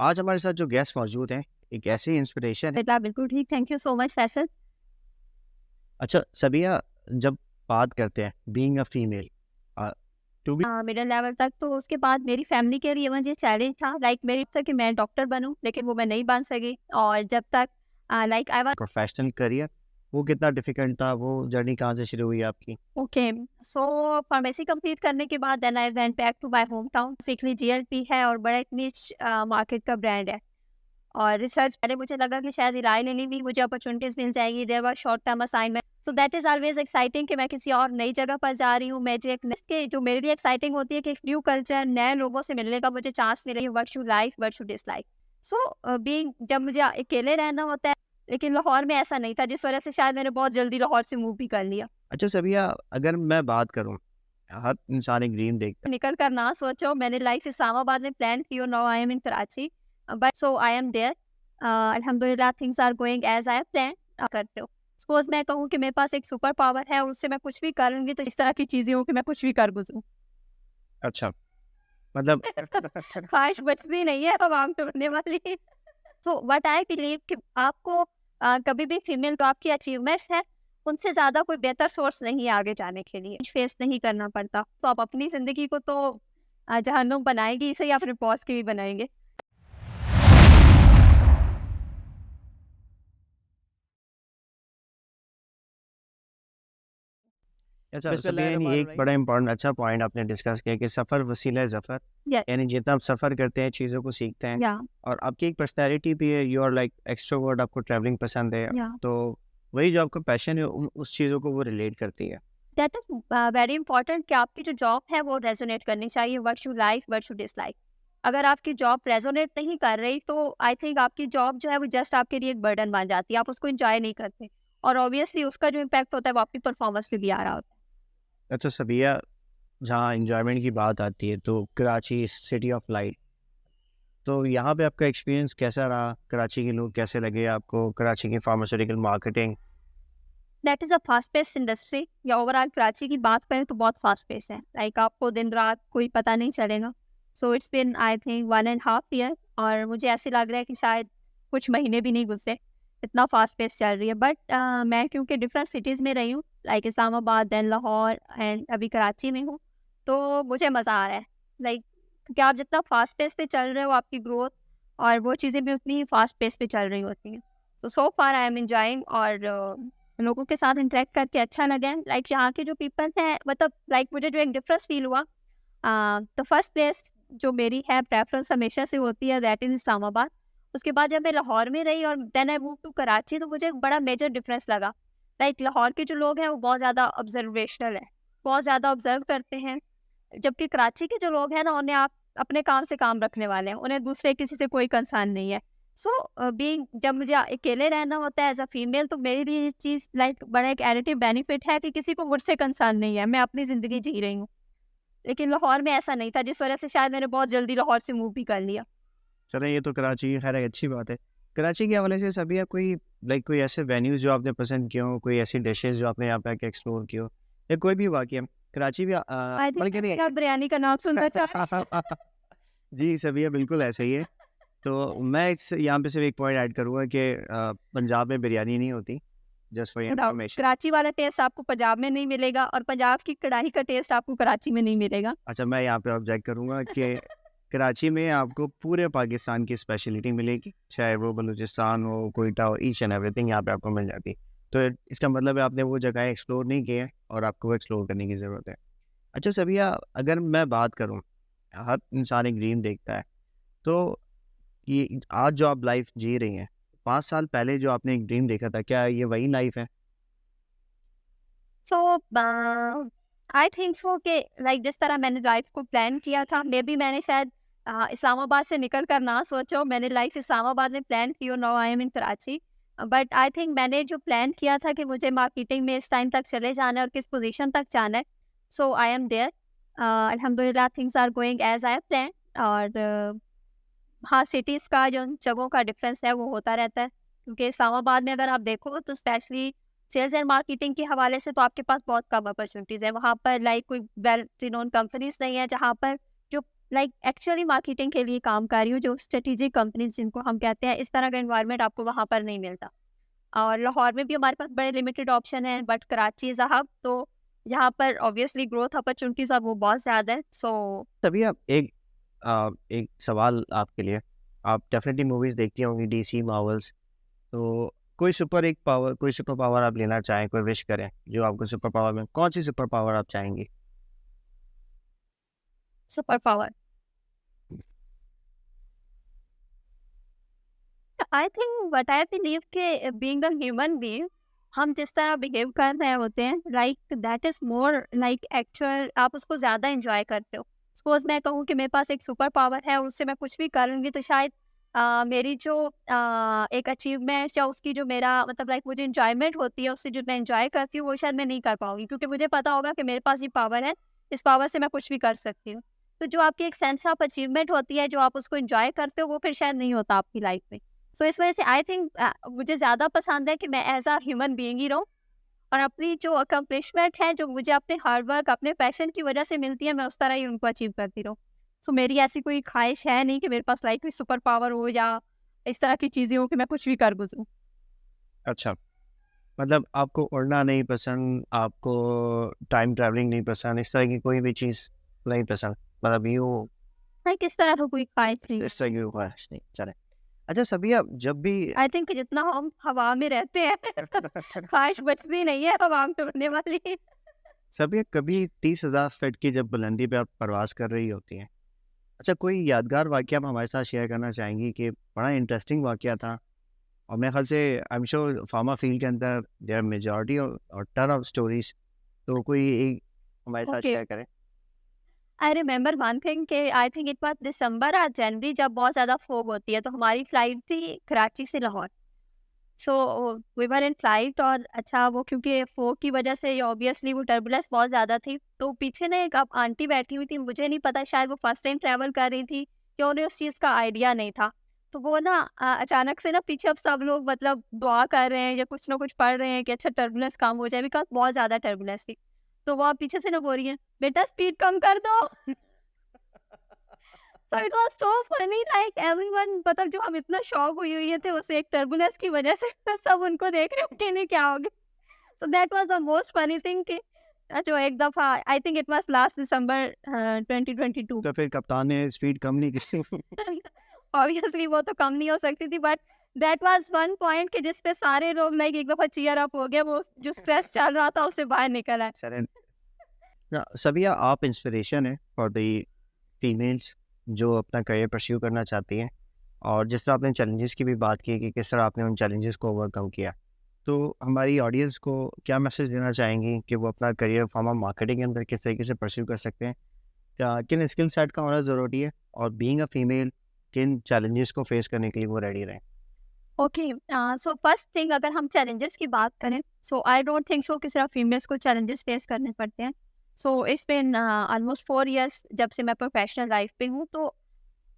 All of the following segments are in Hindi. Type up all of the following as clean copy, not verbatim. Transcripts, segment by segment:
आज हमारे साथ जो गेस्ट मौजूद हैं, एक ऐसी इंस्पिरेशन है। बेटा बिल्कुल ठीक, thank you so much Faisal. अच्छा सबिया, जब बात करते हैं being a female, to be middle level तक तो उसके बाद मेरी फैमिली के लिए मुझे चैलेंज था लाइक मेरी था कि मैं डॉक्टर बनूं, लेकिन वो मैं नहीं बन सकी। और जब तक like I was professional career, वो कितना डिफिकल्ट था? वो जर्नी कहाँ से शुरू हुई आपकी? ओके। सो फार्मेसी कंप्लीट करने के बाद then I went back to my home town. स्वीकली जीएलपी है और बड़ा एक निच मार्केट का ब्रांड है। और रिसर्च पहले मुझे लगा कि शायद इलाय लेनी भी मुझे अपॉर्चुनिटीज मिल जाएगी, there were short term assignment, so that is always exciting कि मैं किसी और नई जगह पर जा रही हूँ। मैं के जो मेरे लिए एक्साइटिंग होती है कि न्यू कल्चर, नए लोगों से मिलने का मुझे चांस मिले, what should like what should dislike. So being जब मुझे अकेले रहना होता है, लेकिन लाहौर में ऐसा नहीं था, जिस वजह से शायद मैंने बहुत जल्दी लाहौर से मूव भी कर लिया। अच्छा सबिया, अगर मैं बात करूँ, हर इंसान एक ड्रीम देखता निकल कर ना सोचो, मैंने लाइफ इस्लामाबाद में प्लान की और now I am in Karachi, but so I am there. अल्हम्दुलिल्लाह things are going as I plan. करते हो सपोज मैं कहूँ कि मेरे पास एक सुपर पावर है और उससे मैं कुछ भी करूँगी तो इस तरह की चीजें हो कि मैं कुछ भी कर गुजरूँ। है। अच्छा, मतलब ख्वाहिश बचती नहीं है अब आम टूटने वाली। सो व्हाट आई बिलीव कि आपको कभी भी फीमेल तो आपकी अचीवमेंट्स है, उनसे ज़्यादा कोई बेहतर सोर्स नहीं है आगे जाने के लिए, फेस नहीं करना पड़ता। तो आप अपनी ज़िंदगी को तो जहन्नुम बनाएंगे इसे या फिर बॉस की भी बनाएंगे। अच्छा सबिया, यानी एक बड़ा इंपॉर्टेंट अच्छा पॉइंट आपने डिस्कस किया कि सफ़र वसीला ज़फ़र, यस। यानी जितना आप सफ़र करते हैं चीज़ों को सीखते हैं। या और आपकी एक पर्सनैलिटी भी है, यू आर लाइक एक्सट्रोवर्ट, आपको ट्रैवलिंग पसंद है। या तो वही जो आपका पैशन है उस चीज़ों को वो रिलेट करती है। दैट इज वेरी इंपॉर्टेंट कि आपकी जो जॉब है वो रेजोनेट करनी चाहिए, what you like what you dislike. अगर आपकी जॉब रेजोनेट नहीं कर रही तो आई थिंक आपकी जॉब जो है वो जस्ट आपके लिए एक बर्डन बन जाती है, आप उसको एंजॉय नहीं करते और ऑब्वियसली उसका जो इम्पैक्ट होता है वो आपकी परफॉर्मेंस पे भी आ रहा होता है। अच्छा सबिया, जहाँ एन्जॉयमेंट की बात आती है तो कराची सिटी ऑफ लाइट, तो यहाँ पे आपका एक्सपीरियंस कैसा रहा? कराची के लोग कैसे लगे आपको? कराची की pharmaceutical marketing? That is a fast pace industry, या ओवरऑल कराची की बात करें तो बहुत फास्ट पेस है, लाइक आपको दिन रात कोई पता नहीं चलेगा। So it's been I think 1.5 year और मुझे ऐसे लग रहा है कि शायद कुछ महीने भी नहीं गुजरे, इतना फास्ट पेस चल रही है। बट मैं क्योंकि डिफरेंट सिटीज़ में रही हूँ, like Islamabad, then Lahore and अभी कराची में हूँ, तो मुझे मज़ा आ रहा है। लाइक क्योंकि आप जितना फास्ट पेस पे चल रहे हो आपकी ग्रोथ और वो चीज़ें भी उतनी ही फास्ट पेस पे चल रही होती हैं। तो सो फार आई एम एंजॉइंग और लोगों के साथ इंटरेक्ट करके अच्छा लगा। लाइक यहाँ के जो पीपल हैं, मतलब लाइक मुझे जो एक डिफरेंस फील हुआ, तो फर्स्ट प्लेस जो मेरी है प्रेफरेंस हमेशा से होती है दैट इज़ इस्लामाबाद। उसके बाद जब मैं लाहौर में रही और then I move to Karachi, तो मुझे एक बड़ा मेजर डिफरेंस लगा। लाइक लाहौर के जो लोग हैं वो बहुत ज़्यादा ऑब्जर्वेशनल है, बहुत ज़्यादा ऑब्जर्व करते हैं, जबकि कराची के जो लोग हैं ना उन्हें आप अपने काम से काम रखने वाले हैं, उन्हें दूसरे किसी से कोई कंसर्न नहीं है। सो बीइंग जब मुझे अकेले रहना होता है एज अ फीमेल, तो मेरे लिए ये चीज़ लाइक बड़ा एक एडिटिव बेनिफिट है कि किसी को मुझसे कंसर्न नहीं है, मैं अपनी ज़िंदगी जी रही हूँ। लेकिन लाहौर में ऐसा नहीं था, जिस वजह से शायद मैंने बहुत जल्दी लाहौर से मूव भी कर लिया। चलें, ये तो कराची खैर एक अच्छी बात है। कराची के हवाले से सबिया, कोई लाइक कोई ऐसे वेन्यूज़ जो आपने पसंद किए हों, कोई ऐसी डिशेज़ जो आपने यहाँ पे आके एक्सप्लोर की हो, या कोई भी वाक़या? कराची भी आई थिंक बल्कि नहीं आप बिरयानी का नाम सुनना चाह रहे हैं? जी सबिया, बिल्कुल ऐसा ही है। तो मैं इस यहाँ पे सिर्फ़ एक पॉइंट ऐड करूँगा कि पंजाब में बिरयानी नहीं होती, just for your no doubt information. Karachi वाला टेस्ट आपको पंजाब में नहीं मिलेगा और पंजाब की कढ़ाई का टेस्ट आपको कराची में नहीं मिलेगा। अच्छा, मैं यहाँ पे ऑब्जेक्ट करूँगा कि कराची में आपको पूरे पाकिस्तान की स्पेशलिटी मिलेगी, चाहे वो बलूचिस्तान हो, कोयटा हो, ईच एंड एवरीथिंग यहाँ पे आपको मिल जाती है। तो इसका मतलब है आपने वो जगह एक्सप्लोर नहीं की है और आपको वो एक्सप्लोर करने की ज़रूरत है। अच्छा सबिया, अगर मैं बात करूँ, हर इंसान एक ड्रीम देखता है, तो ये आज जो आप लाइफ़ जी रही हैं, 5 साल पहले जो आपने एक ड्रीम देखा था, क्या ये वही लाइफ़ है? सो आई थिंक सो कि लाइक जिस तरह मैंने लाइफ को प्लान किया था, मे बी मैंने शायद इस्लामाबाद से निकल कर ना सोचो, मैंने लाइफ इस्लामाबाद में प्लान की और now I am in Karachi. But I think मैंने जो प्लान किया था कि मुझे मार्केटिंग में इस टाइम तक चले जाना है और किस पोजीशन तक जाना है, सो आई एम देयर। अल्हम्दुलिल्लाह things are going as I plan. और हाँ, सिटीज़ का जो जगहों का डिफरेंस है वो होता रहता है, क्योंकि इस्लामाबाद में अगर आप देखो तो स्पेशली सेल्स एंड मार्केटिंग के हवाले से तो आपके पास बहुत कम अपॉर्चुनिटीज़ है। वहाँ पर लाइक कोई वेल रिनोन कंपनीज़ नहीं है जहाँ पर जो लाइक एक्चुअली मार्केटिंग के लिए काम कर रही हूँ, जो स्ट्रेटेजिक कंपनीज जिनको हम कहते हैं, इस तरह का एनवायरनमेंट आपको वहाँ पर नहीं मिलता। और लाहौर में भी हमारे पास बड़े लिमिटेड ऑप्शन हैं, but Karachi is a hub, तो यहाँ पर ऑब्वियसली ग्रोथ अपॉर्चुनिटीज़ और वो बहुत ज़्यादा है। सो तभी आप एक सवाल आपके लिए, आप डेफिनेटली मूवीज़ देखती होंगी डीसी, मार्वल्स, तो कोई सुपर पावर आप लेना चाहें, कोई विश करें, जो आपको सुपर पावर में कौन-सी सुपर पावर आप चाहेंगी? Super power, I think what I believe के बीइंग अ ह्यूमन बीइंग, हम जिस तरह बिहेव कर रहे होते हैं, like that is more like actual, आप उसको ज़्यादा एंजॉय करते हो। सपोज मैं कहूँ कि मेरे पास एक सुपर पावर है और उससे मैं कुछ भी करूँगी, तो शायद मेरी जो एक अचीवमेंट या उसकी जो मेरा मतलब लाइक मुझे इंजॉयमेंट होती है, उससे जो मैं इंजॉय करती हूँ, वो शायद मैं नहीं कर पाऊंगी, क्योंकि मुझे पता होगा कि मेरे पास ये पावर है, इस पावर से मैं कुछ भी कर सकती हूँ। तो जो आपकी एक सेंस ऑफ अचीवमेंट होती है, जो आप उसको एंजॉय करते हो, वो फिर शायद नहीं होता आपकी लाइफ में। सो इस वजह से आई थिंक मुझे ज़्यादा पसंद है कि मैं एज़ अ ह्यूमन बीइंग ही रहूँ, और अपनी जो अकम्प्लिशमेंट है, जो मुझे अपने हार्ड वर्क, अपने पैशन की वजह से मिलती है, मैं उस तरह ही उनको अचीव करती रहूँ। सो मेरी ऐसी कोई ख्वाहिश है नहीं कि मेरे पास लाइक कोई सुपर पावर हो या इस तरह की चीज़ें हो कि मैं कुछ भी कर गुज़रूँ। अच्छा, मतलब आपको उड़ना नहीं पसंद, आपको टाइम ट्रैवलिंग नहीं पसंद, इस तरह की कोई भी चीज़ नहीं पसंद, मतलब यूँ लाइक इस तरह का कोई ख्वाहिश नहीं है। इस तरह की कोई ख्वाहिश नहीं, चलें। अच्छा सभी आप जब भी आई थिंक जितना हम हवा में रहते हैं ख्वाहिश बचती नहीं है हवा में उड़ने वाली। सभी कभी 30,000 फीट की जब बुलंदी पे आप परवाज़ कर रही होती हैं, अच्छा कोई यादगार वाक़या आप हमारे साथ शेयर करना चाहेंगी कि बड़ा इंटरेस्टिंग वाक़या था? और मेरे ख़्याल से I am sure pharma field के अंदर देयर आर मेजॉरिटी और टन ऑफ स्टोरीज़, तो कोई एक हमारे साथ ओके, शेयर करें? आई रिमेंबर वन थिंग कि आई थिंक इट वाज दिसंबर और जनवरी, जब बहुत ज़्यादा फॉग होती है, तो हमारी फ्लाइट थी कराची से Lahore. So we were in flight, और अच्छा वो क्योंकि फोग की वजह से ऑब्वियसली वो टर्बुलेंस बहुत ज़्यादा थी, तो पीछे ना एक आंटी बैठी हुई थी, मुझे नहीं पता शायद वो फर्स्ट टाइम ट्रैवल कर रही थी या उन्हें उस चीज़ का आइडिया नहीं था। तो वो ना अचानक से ना पीछे अब सब लोग मतलब दुआ कर रहे हैं या कुछ ना कुछ पढ़ रहे हैं कि अच्छा टर्बुलेंस कम हो जाए, बिकॉज बहुत ज़्यादा टर्बुलेंस थी। तो वो अब पीछे से ना बोल रही है, बेटा स्पीड कम कर दो। So it was so funny, like everyone, मतलब जो हम इतना शॉक हुए थे उस एक टर्बुलेंस की वजह से सब उनको देख रहे हो कि नहीं क्या हो गया। So that was the most funny thing कि जो एक दफा I think it was last December 2022। तो फिर कप्तान ने स्पीड कम नहीं की? ऑब्वियसली वो तो कम नहीं हो सकती थी, but that was one point कि जिस पे सारे लोग लाइक एक दफा चीयर अप हो गए, वो जो स्ट्रेस चल रहा था उससे बाहर निकल आए। चलें, ना सबिया आप इंस्पिरेशन हैं फॉर द फीमेल्स जो अपना करियर परस्यू करना चाहती हैं, और जिस तरह आपने चैलेंजेस की भी बात की कि किस तरह आपने उन चैलेंजेस को ओवरकम किया, तो हमारी ऑडियंस को क्या मैसेज देना चाहेंगी कि वो अपना करियर फार्मा मार्केटिंग के अंदर किस तरीके से परस्यू कर सकते हैं? क्या किन स्किल सेट का होना ज़रूरी है, और बीइंग अ फीमेल किन चैलेंजेस को फेस करने के लिए वो रेडी रहें? ओके, सो फर्स्ट थिंग अगर हम चैलेंजेस की बात करें, सो आई डोंट थिंक सो कि सिर्फ फीमेल्स को चैलेंजेस फेस करने पड़ते हैं। So it's been almost 4 years जब से मैं प्रोफेशनल लाइफ पे हूँ, तो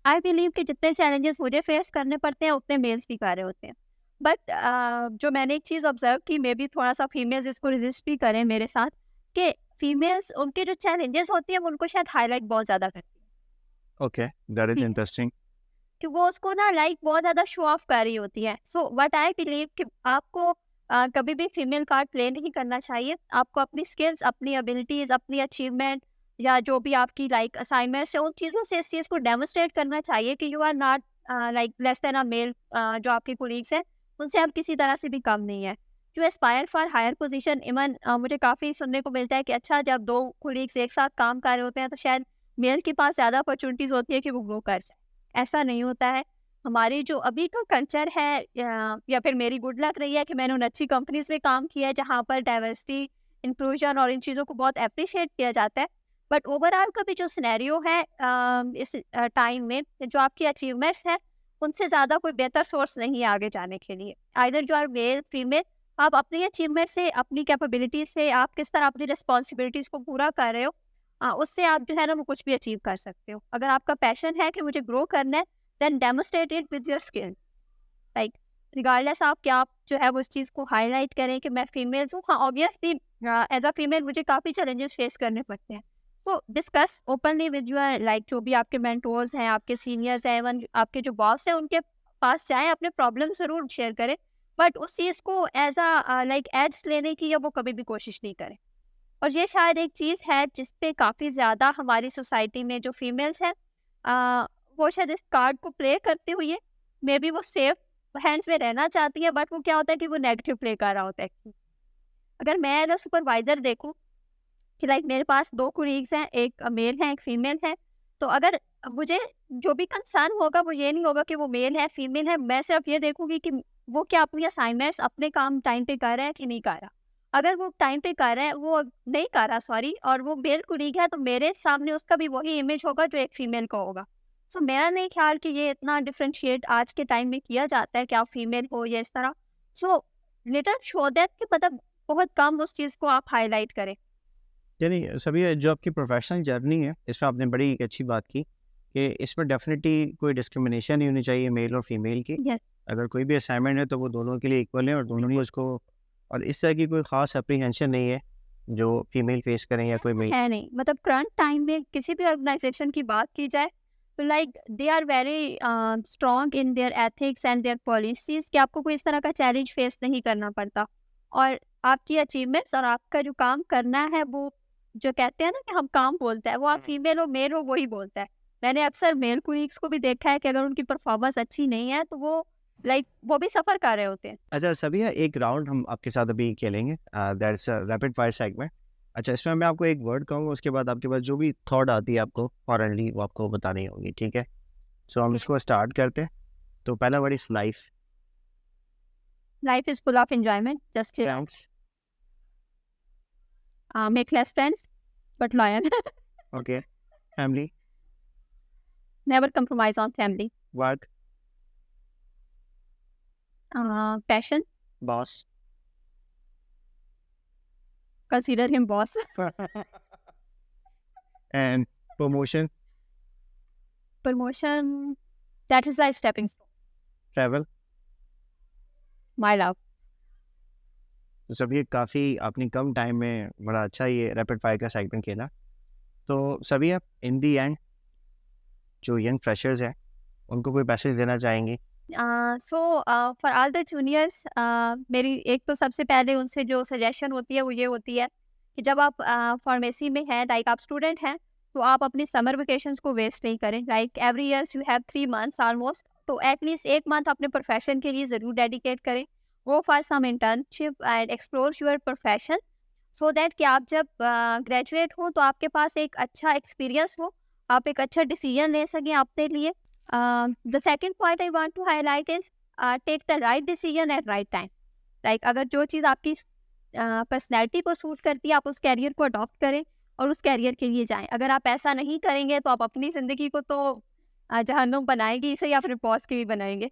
आई बिलीव कि जितने चैलेंजेस मुझे फेस करने पड़ते हैं उतने मेल्स भी कर रहे होते हैं। बट जो मैंने एक चीज़ ऑब्जर्व की, मे बी थोड़ा सा फीमेल्स इसको रेजिस्ट भी करें मेरे साथ, कि फीमेल्स उनके जो चैलेंजेस होती हैं वो उनको शायद हाईलाइट बहुत ज़्यादा करती हैं। ओके, दैट इज़ ठीक है, इंटरेस्टिंग। कि वो उसको ना लाइक बहुत ज़्यादा शो ऑफ कर रही होती है। सो व्हाट आई बिलीव कि आपको कभी भी फीमेल कार्ड प्ले नहीं करना चाहिए। आपको अपनी स्किल्स, अपनी एबिलिटीज़, अपनी अचीवमेंट या जो भी आपकी लाइक असाइनमेंट्स है, उन चीज़ों से इस चीज़ को डेमोन्स्ट्रेट करना चाहिए कि you are not like less than a male. जो आपके कोलीग्स हैं, उनसे आप किसी तरह से भी कम नहीं है। जो aspire for higher position, even मुझे काफ़ी सुनने को मिलता है कि अच्छा जब 2 कोलीग्स एक साथ काम कर रहे होते हैं, तो शायद मेल के पास ज़्यादा अपॉर्चुनिटीज़ होती है कि वो ग्रो कर जाए। ऐसा नहीं होता है। हमारी जो अभी का कल्चर है, या फिर मेरी गुड लक रही है कि मैंने उन अच्छी कंपनीज़ में काम किया है जहाँ पर डाइवर्सिटी, इंक्लूजन और इन चीज़ों को बहुत एप्रिशिएट किया जाता है। बट ओवरऑल का भी जो सिनेरियो है इस टाइम में, जो आपकी अचीवमेंट्स हैं, उनसे ज़्यादा कोई बेहतर सोर्स नहीं है आगे जाने के लिए। Either you are male, female, आप अपनी अचीवमेंट से, अपनी कैपेबिलिटी से, आप किस तरह अपनी रिस्पॉन्सिबिलिटीज़ को पूरा कर रहे हो, उससे आप जो है ना वो कुछ भी अचीव कर सकते हो। अगर आपका पैशन है कि मुझे ग्रो करना है, then demonstrate it with your skill. Like regardless आप क्या जो है वो इस चीज़ को हाईलाइट करें कि मैं फीमेल्स हूँ। हाँ, ऑब्वियसली एज अ फीमेल मुझे काफ़ी चैलेंजेस फेस करने पड़ते हैं। तो discuss openly with your like जो भी आपके मेंटोर्स हैं, आपके सीनियर्स हैं, इवन आपके जो बॉस हैं उनके पास जाएँ, अपने प्रॉब्लम ज़रूर शेयर करें, बट उस चीज़ को एज़ लाइक एड्स लेने की या वो कभी भी कोशिश नहीं करें। और ये शायद एक चीज़ है जिस पे काफ़ी ज़्यादा हमारी सोसाइटी में जो फीमेल्स हैं वो शायद इस कार्ड को प्ले करते हुए मे बी वो सेफ हैंड्स में रहना चाहती है, बट वो क्या होता है कि वो नेगेटिव प्ले कर रहा होता है। अगर मैं एज़ अ सुपरवाइज़र देखूँ कि लाइक मेरे पास 2 कोलीग्स हैं, एक मेल है, एक फीमेल है, तो अगर मुझे जो भी कंसर्न होगा वो ये नहीं होगा कि वो मेल है, फीमेल है, मैं सिर्फ ये देखूँगी कि वो क्या अपनी असाइनमेंट्स अपने काम टाइम पे कर रहा है कि नहीं कर रहा। अगर वो टाइम पे कर रहा है, वो नहीं कर रहा सॉरी, और वो मेल कोलीग है, तो मेरे सामने उसका भी वही इमेज होगा जो एक फीमेल का होगा। सो मेरा नहीं ख्याल कि ये इतना डिफरेंशिएट आज के टाइम में किया जाता है कि आप फीमेल हो या इस तरह। सो लेटर शो दैट कि मतलब बहुत कम उस चीज़ को आप हाईलाइट करें। यानी सभी जो आपकी प्रोफेशनल जर्नी है, इसमें आपने बड़ी एक अच्छी बात की कि इसमें डेफ़िनिटली कोई डिस्क्रिमिनेशन नहीं होनी चाहिए मेल और फीमेल की। यस। अगर कोई भी असाइनमेंट है तो वो दोनों के लिए इक्वल है और दोनों ही उसको, और इस तरह की कोई ख़ास एप्रीहेंशन नहीं है जो फीमेल फेस करें या कोई मेल। है नहीं, मतलब करंट टाइम में किसी भी ऑर्गेनाइजेशन की बात की जाए तो like they are very strong in their ethics and their policies कि आपको कोई इस तरह का चैलेंज फेस नहीं करना पड़ता, और आपकी अचीवमेंट्स और आपका जो काम करना है वो जो कहते हैं ना कि हम काम बोलते हैं, वो आप फीमेल हो मेल हो वही बोलता है। मैंने अक्सर मेल कोलीग्स को भी देखा है कि अगर उनकी परफॉर्मेंस अच्छी नहीं है तो वो लाइक वो भी सफ़र कर रहे होते हैं। अच्छा सबिया, एक राउंड हम आपके साथ अभी खेलेंगे, दैट्स रैपिड फायर सेगमेंट। अच्छा, इसमें मैं आपको एक वर्ड कहूँगा, उसके बाद आपके पास जो भी थॉट आती है आपको फॉरनली वो आपको बतानी होगी, ठीक है? सो हम इसको स्टार्ट करते हैं। तो पहला word is life. Life is full of enjoyment, just friends. Make less friends but loyal. Okay. Family. Never compromise on family. Work. Passion, boss. Consider him boss. And promotion. Promotion, that is like stepping stone. Travel. My love. तो सभी काफ़ी आपने कम टाइम में बड़ा अच्छा ये रैपिड फायर का सेगमेंट खेला। तो सभी आप इन दी एंड जो यंग फ्रेशर्स हैं उनको कोई मैसेज देना चाहेंगी? So for all the juniors, मेरी एक तो सबसे पहले उनसे जो सजेशन होती है वो ये होती है कि जब आप फार्मेसी में हैं, लाइक आप स्टूडेंट हैं, तो आप अपनी समर वेकेशंस को वेस्ट नहीं करें। Like every years you have 3 months almost, तो एटलीस्ट 1 month अपने प्रोफेशन के लिए ज़रूर डेडिकेट करें। Go for some internship and explore your profession, so that कि आप जब ग्रेजुएट हो तो आपके पास एक अच्छा एक्सपीरियंस हो, आप एक अच्छा डिसीजन ले सकें अपने लिए। The second point I want to highlight is take the right decision at right time. Like अगर जो चीज़ आपकी पर्सनैलिटी को सूट करती है, आप उस कैरियर को अडॉप्ट करें और उस कैरियर के लिए जाएं। अगर आप ऐसा नहीं करेंगे तो आप अपनी ज़िंदगी को तो जहन्नुम बनाएंगे, इसे या फिर बॉस की भी बनाएंगे।